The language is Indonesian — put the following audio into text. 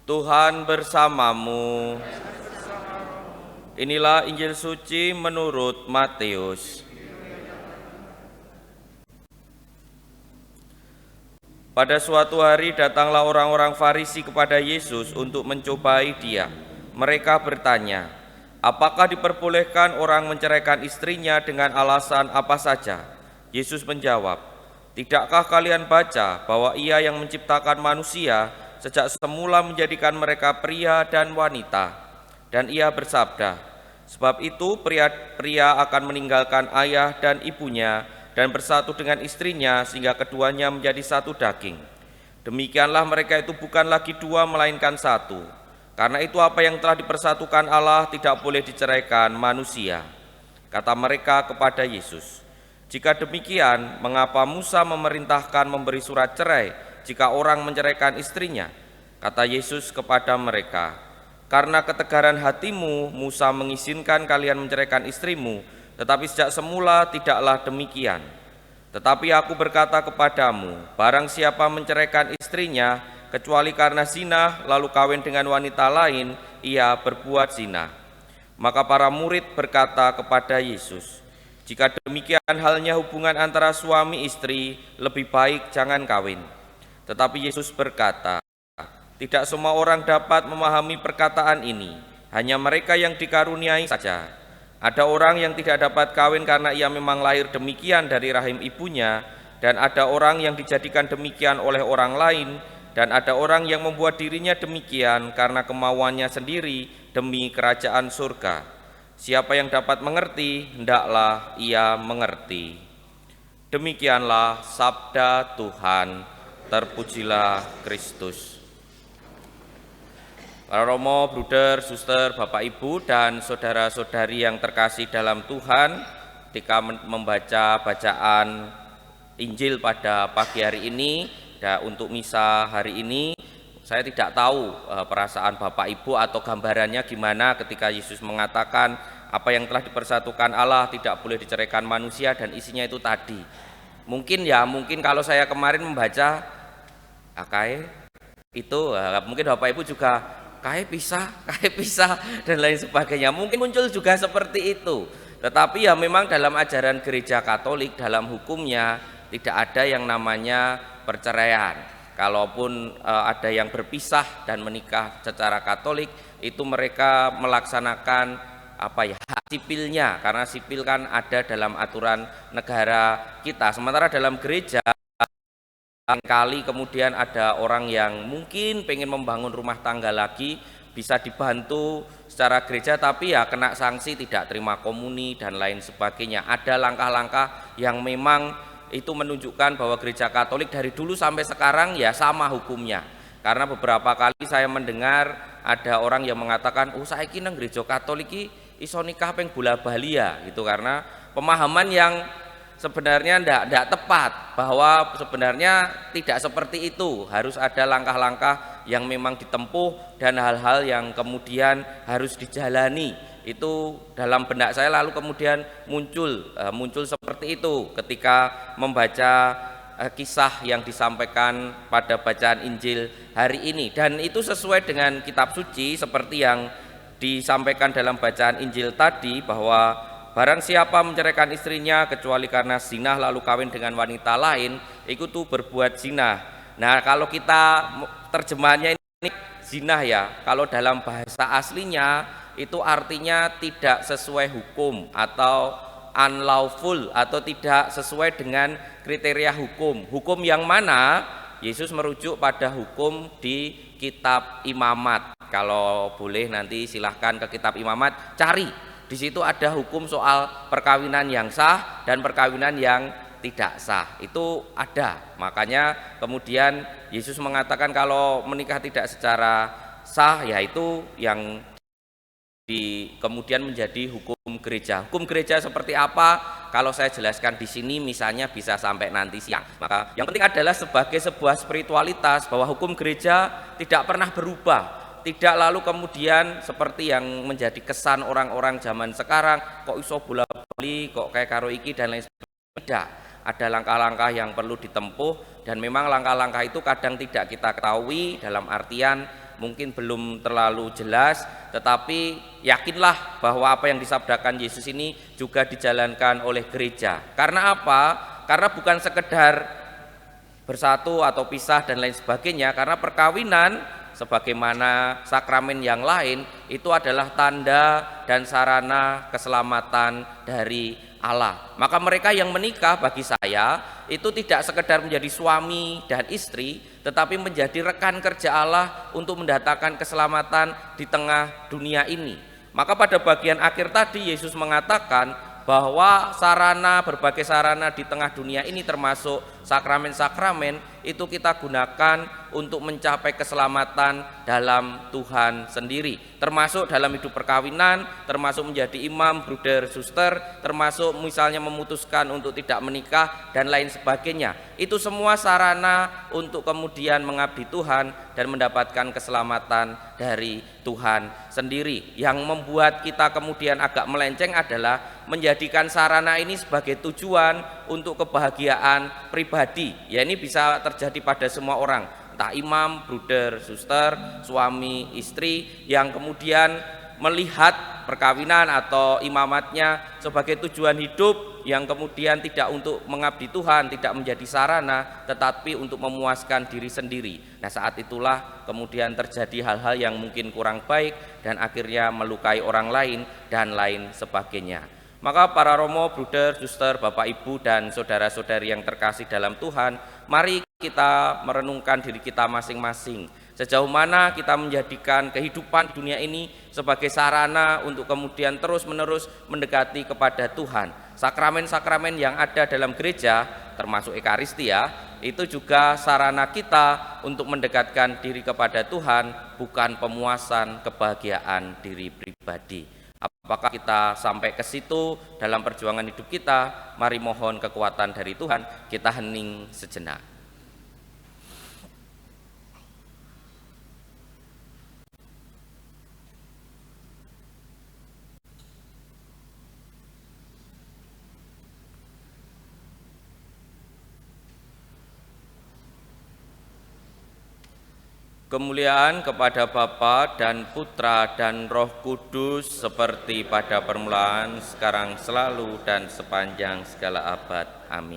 Tuhan bersamamu. Inilah Injil suci menurut Matius. Pada suatu hari datanglah orang-orang Farisi kepada Yesus untuk mencobai Dia. Mereka bertanya, "Apakah diperbolehkan orang menceraikan istrinya dengan alasan apa saja?" Yesus menjawab, "Tidakkah kalian baca bahwa Ia yang menciptakan manusia sejak semula menjadikan mereka pria dan wanita? Dan Ia bersabda, 'Sebab itu pria akan meninggalkan ayah dan ibunya dan bersatu dengan istrinya sehingga keduanya menjadi satu daging.' Demikianlah mereka itu bukan lagi dua melainkan satu. Karena itu apa yang telah dipersatukan Allah tidak boleh diceraikan manusia." Kata mereka kepada Yesus, "Jika demikian, mengapa Musa memerintahkan memberi surat cerai jika orang menceraikan istrinya?" Kata Yesus kepada mereka, "Karena ketegaran hatimu, Musa mengizinkan kalian menceraikan istrimu, tetapi sejak semula tidaklah demikian. Tetapi aku berkata kepadamu, barang siapa menceraikan istrinya, kecuali karena zina, lalu kawin dengan wanita lain, ia berbuat zina." Maka para murid berkata kepada Yesus, "Jika demikian halnya hubungan antara suami istri, lebih baik jangan kawin." Tetapi Yesus berkata, "Tidak semua orang dapat memahami perkataan ini, hanya mereka yang dikaruniai saja. Ada orang yang tidak dapat kawin karena ia memang lahir demikian dari rahim ibunya, dan ada orang yang dijadikan demikian oleh orang lain, dan ada orang yang membuat dirinya demikian karena kemauannya sendiri demi kerajaan surga. Siapa yang dapat mengerti, hendaklah ia mengerti." Demikianlah sabda Tuhan. Terpujilah Kristus. Para Romo, Bruder, Suster, Bapak Ibu, dan saudara-saudari yang terkasih dalam Tuhan, ketika membaca bacaan Injil pada pagi hari ini dan untuk misa hari ini, saya tidak tahu perasaan Bapak Ibu atau gambarannya gimana ketika Yesus mengatakan apa yang telah dipersatukan Allah tidak boleh diceraikan manusia, dan isinya itu tadi. Mungkin kalau saya kemarin membaca itu mungkin Bapak Ibu juga kae pisah dan lain sebagainya, mungkin muncul juga seperti itu. Tetapi memang dalam ajaran gereja Katolik, dalam hukumnya tidak ada yang namanya perceraian. Kalaupun ada yang berpisah dan menikah secara Katolik, itu mereka melaksanakan hak sipilnya, karena sipil kan ada dalam aturan negara kita. Sementara dalam gereja kali kemudian ada orang yang mungkin pengen membangun rumah tangga lagi, bisa dibantu secara gereja, tapi kena sanksi tidak terima komuni dan lain sebagainya. Ada langkah-langkah yang memang itu menunjukkan bahwa gereja Katolik dari dulu sampai sekarang sama hukumnya. Karena beberapa kali saya mendengar ada orang yang mengatakan, saiki nang gereja Katolik iso nikah peng bola bali gitu, karena pemahaman yang sebenarnya tidak tepat, bahwa sebenarnya tidak seperti itu. Harus ada langkah-langkah yang memang ditempuh dan hal-hal yang kemudian harus dijalani. Itu dalam benak saya lalu kemudian muncul seperti itu ketika membaca kisah yang disampaikan pada bacaan Injil hari ini. Dan itu sesuai dengan kitab suci seperti yang disampaikan dalam bacaan Injil tadi, bahwa barang siapa menceraikan istrinya kecuali karena zina lalu kawin dengan wanita lain, itu tuh berbuat zina. Nah, kalau kita terjemahannya ini zina kalau dalam bahasa aslinya itu artinya tidak sesuai hukum atau unlawful, atau tidak sesuai dengan kriteria hukum. Hukum yang mana? Yesus merujuk pada hukum di kitab Imamat. Kalau boleh nanti silahkan ke kitab Imamat, cari. Di situ ada hukum soal perkawinan yang sah dan perkawinan yang tidak sah. Itu ada. Makanya kemudian Yesus mengatakan kalau menikah tidak secara sah, yaitu yang kemudian menjadi hukum gereja. Hukum gereja seperti apa? Kalau saya jelaskan di sini misalnya bisa sampai nanti siang. Maka yang penting adalah sebagai sebuah spiritualitas, bahwa hukum gereja tidak pernah berubah. Tidak lalu kemudian seperti yang menjadi kesan orang-orang zaman sekarang, kok iso bola-bali, kok kayak karo iki dan lain sebagainya. Tidak, ada langkah-langkah yang perlu ditempuh, dan memang langkah-langkah itu kadang tidak kita ketahui, dalam artian mungkin belum terlalu jelas, tetapi yakinlah bahwa apa yang disabdakan Yesus ini juga dijalankan oleh gereja. Karena apa? Karena bukan sekedar bersatu atau pisah dan lain sebagainya, karena perkawinan sebagaimana sakramen yang lain itu adalah tanda dan sarana keselamatan dari Allah. Maka mereka yang menikah bagi saya itu tidak sekedar menjadi suami dan istri, tetapi menjadi rekan kerja Allah untuk mendatangkan keselamatan di tengah dunia ini. Maka pada bagian akhir tadi Yesus mengatakan bahwa berbagai sarana di tengah dunia ini termasuk sakramen-sakramen itu kita gunakan untuk mencapai keselamatan dalam Tuhan sendiri, termasuk dalam hidup perkawinan, termasuk menjadi imam, bruder, suster, termasuk misalnya memutuskan untuk tidak menikah dan lain sebagainya. Itu semua sarana untuk kemudian mengabdi Tuhan dan mendapatkan keselamatan dari Tuhan sendiri. Yang membuat kita kemudian agak melenceng adalah menjadikan sarana ini sebagai tujuan untuk kebahagiaan pribadi. Ya, ini bisa terjadi pada semua orang, entah imam, bruder, suster, suami, istri, yang kemudian melihat perkawinan atau imamatnya sebagai tujuan hidup yang kemudian tidak untuk mengabdi Tuhan, tidak menjadi sarana, tetapi untuk memuaskan diri sendiri. Nah, saat itulah kemudian terjadi hal-hal yang mungkin kurang baik dan akhirnya melukai orang lain dan lain sebagainya. Maka para romo, bruder, suster, bapak, ibu, dan saudara-saudari yang terkasih dalam Tuhan, mari kita merenungkan diri kita masing-masing. Sejauh mana kita menjadikan kehidupan dunia ini sebagai sarana untuk kemudian terus-menerus mendekati kepada Tuhan. Sakramen-sakramen yang ada dalam gereja, termasuk Ekaristia, itu juga sarana kita untuk mendekatkan diri kepada Tuhan, bukan pemuasan kebahagiaan diri pribadi. Apakah kita sampai ke situ dalam perjuangan hidup kita? Mari mohon kekuatan dari Tuhan. Kita hening sejenak. Kemuliaan kepada Bapa dan Putra dan Roh Kudus seperti pada permulaan, sekarang, selalu, dan sepanjang segala abad. Amin.